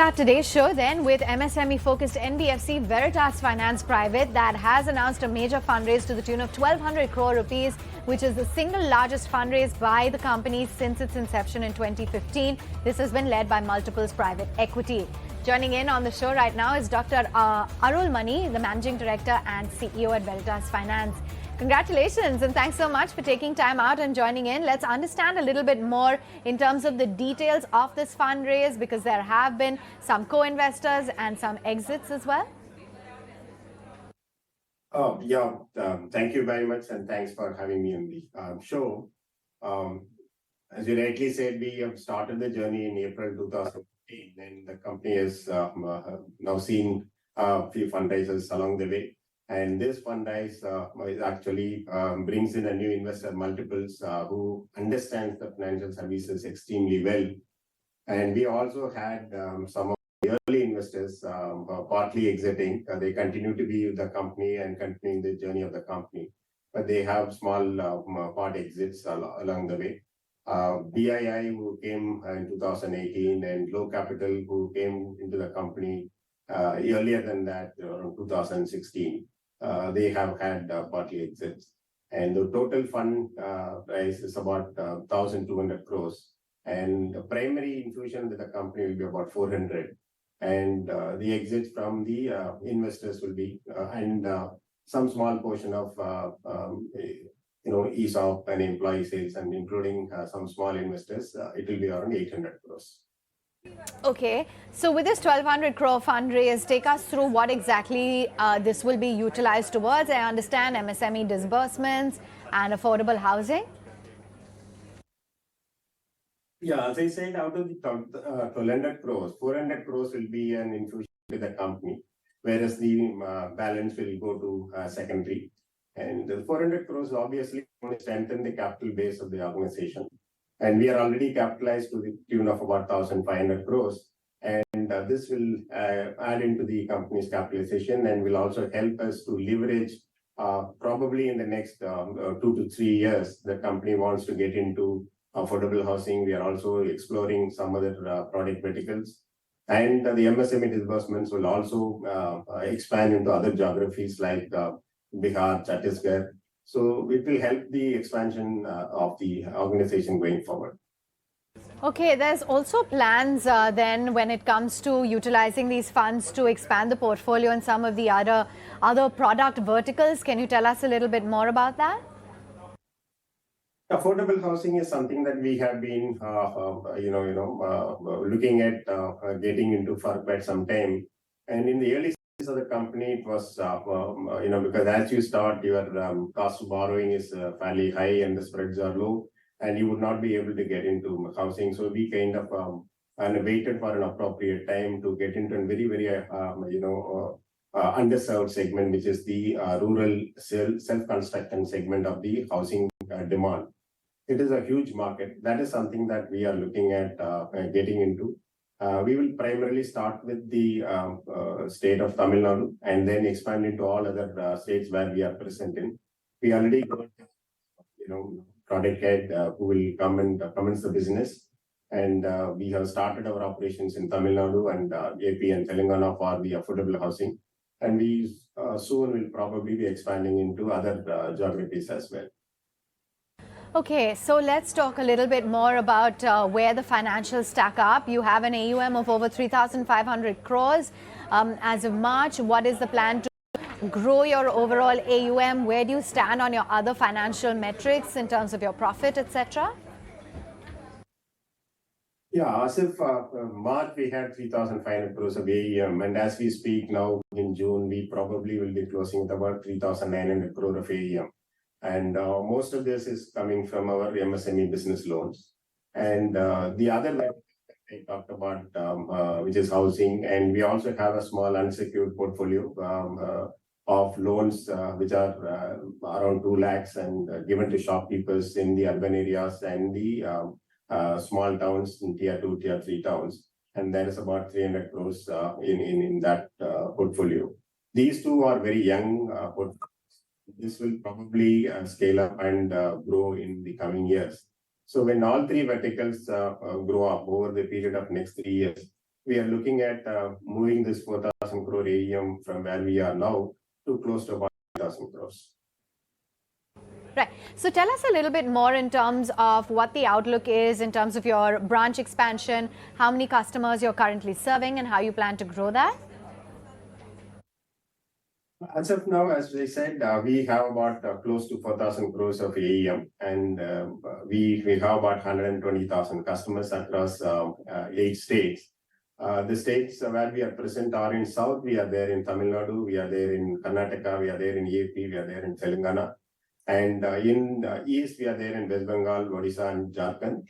start today's show then with MSME-focused NBFC Veritas Finance Private that has announced a major fundraise to the tune of 1,200 crore rupees, which is the single largest fundraise by the company since its inception in 2015. This has been led by Multiples Private Equity. Joining in on the show right now is Dr. Arulmany, the Managing Director and CEO at Veritas Finance. Congratulations and thanks so much for taking time out and joining in. Let's understand a little bit more in terms of the details of this fundraise, because there have been some co-investors and some exits as well. Thank you very much and thanks for having me on the show. As you rightly said, we have started the journey in April 2015 and the company has now seen a few fundraisers along the way. And this fundraise is actually brings in a new investor, Multiples, who understands the financial services extremely well. And we also had some of the early investors partly exiting. They continue to be with the company and continuing the journey of the company, but they have small part exits along the way. BII, who came in 2018, and Low Capital, who came into the company earlier than that, around 2016. They have had partly exits, and the total fund price is about 1,200 crores. And the primary infusion with the company will be about 400, and the exits from the investors will be and some small portion of ESOP and employee sales, and including some small investors, it will be around 800 crores. Okay, so with this 1,200 crore fundraise, take us through what exactly this will be utilized towards. I understand MSME disbursements and affordable housing. Yeah, as I said, out of the 1,200 crores, 400 crores will be an infusion to the company, whereas the balance will go to secondary. And the 400 crores obviously will strengthen the capital base of the organization. And we are already capitalized to the tune of about 1,500 crores. And this will add into the company's capitalization and will also help us to leverage probably in the next 2 to 3 years. The company wants to get into affordable housing. We are also exploring some other product verticals. And the MSME disbursements will also expand into other geographies like Bihar, Chhattisgarh. So it will help the expansion of the organization going forward. Okay, there's also plans then when it comes to utilizing these funds to expand the portfolio and some of the other product verticals. Can you tell us a little bit more about that? Affordable housing is something that we have been, looking at getting into for quite some time. And in the early of the company, it was because as you start, your cost of borrowing is fairly high and the spreads are low, and you would not be able to get into housing. So we kind of waited for an appropriate time to get into a very underserved segment, which is the rural self-construction segment of the housing demand. It is a huge market. That is something that we are looking at getting into. We will primarily start with the state of Tamil Nadu and then expand into all other states where we are present in. We already got, product head who will come and commence the business. And we have started our operations in Tamil Nadu and AP and Telangana for the affordable housing. And we soon will probably be expanding into other geographies as well. Okay, so let's talk a little bit more about where the financials stack up. You have an AUM of over 3,500 crores. As of March, what is the plan to grow your overall AUM? Where do you stand on your other financial metrics in terms of your profit, etc.? Yeah, as of March, we had 3,500 crores of AUM. And as we speak now in June, we probably will be closing with about 3,900 crore of AUM. And most of this is coming from our MSME business loans. And the other that I talked about, which is housing. And we also have a small unsecured portfolio of loans, which are around 2 lakhs and given to shopkeepers in the urban areas and the small towns in tier 2, tier 3 towns. And there is about 300 crores in that portfolio. These two are very young portfolios. This will probably scale up and grow in the coming years. So when all three verticals grow up over the period of next 3 years, we are looking at moving this 4,000 crore AUM from where we are now to close to about 1,000 crores. Right. So tell us a little bit more in terms of what the outlook is in terms of your branch expansion, how many customers you're currently serving, and how you plan to grow that. As of now, as I said, we have about close to 4,000 crores of AUM, and we have about 120,000 customers across 8 states. The states where we are present are in South, we are there in Tamil Nadu, we are there in Karnataka, we are there in AP, we are there in Telangana. And in East, we are there in West Bengal, Odisha, and Jharkhand.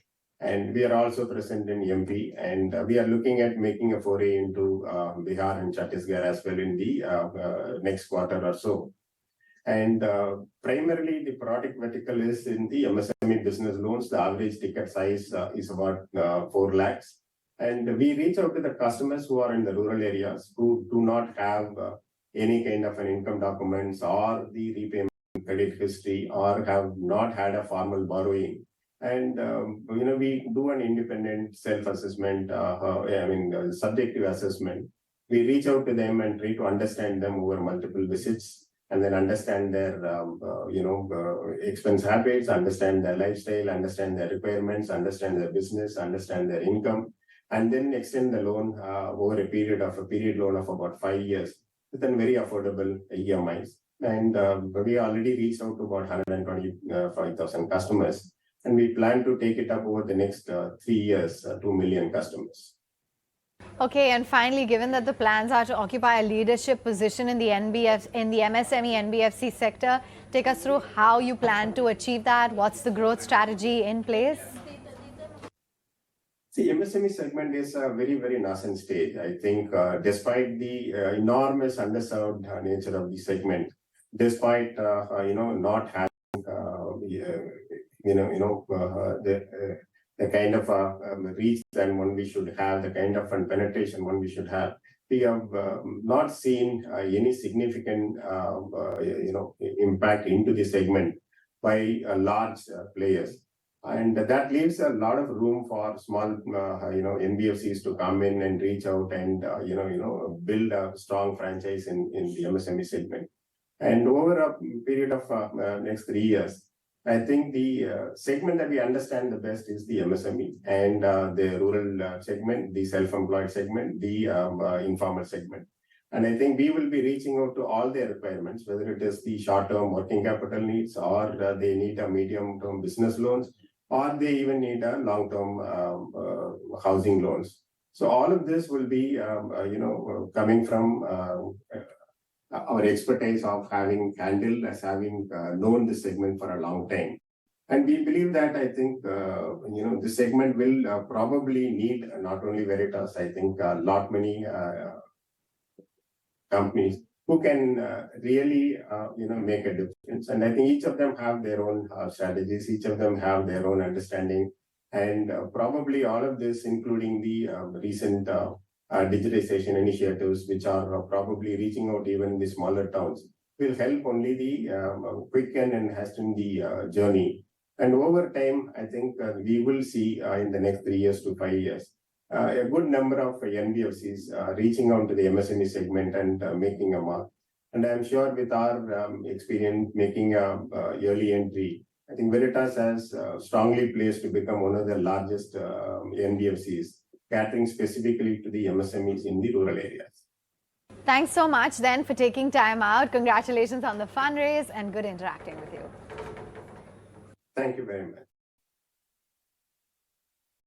And we are also present in MP, and we are looking at making a foray into Bihar and Chhattisgarh as well in the next quarter or so. And primarily, the product vertical is in the MSME business loans. The average ticket size is about 4 lakhs. And we reach out to the customers who are in the rural areas who do not have any kind of an income documents or the repayment credit history or have not had a formal borrowing. And, we do an independent self-assessment, subjective assessment. We reach out to them and try to understand them over multiple visits and then understand their, expense habits, understand their lifestyle, understand their requirements, understand their business, understand their income, and then extend the loan over a period loan of about 5 years with a very affordable EMIs. And we already reached out to about 125,000 customers. And we plan to take it up over the next 3 years, 2 million customers. Okay, and finally, given that the plans are to occupy a leadership position in the MSME NBFC sector, take us through how you plan to achieve that. What's the growth strategy in place? See, MSME segment is a very, very nascent stage. I think despite the enormous underserved nature of the segment, despite not having the kind of reach that one we should have, the kind of penetration one we should have. We have not seen any significant impact into the segment by large players, and that leaves a lot of room for small NBFCs to come in and reach out and build a strong franchise in the MSME segment. And over a period of next 3 years, I think the segment that we understand the best is the MSME and the rural segment, the self-employed segment, the informal segment. And I think we will be reaching out to all their requirements, whether it is the short-term working capital needs, or they need a medium-term business loans, or they even need a long-term housing loans. So all of this will be, coming from our expertise of having handled as having known this segment for a long time. And we believe that I think, this segment will probably need not only Veritas, I think a lot many companies who can really, make a difference. And I think each of them have their own strategies, each of them have their own understanding. And probably all of this, including the recent digitization initiatives, which are probably reaching out even the smaller towns, will help only the quicken and hasten the journey. And over time, I think we will see in the next 3 years to 5 years, a good number of NBFCs reaching out to the MSME segment and making a mark. And I'm sure with our experience making a early entry, I think Veritas has strongly placed to become one of the largest NBFCs, catering specifically to the MSMEs in the rural areas. Thanks so much then for taking time out. Congratulations on the fundraise and good interacting with you. Thank you very much.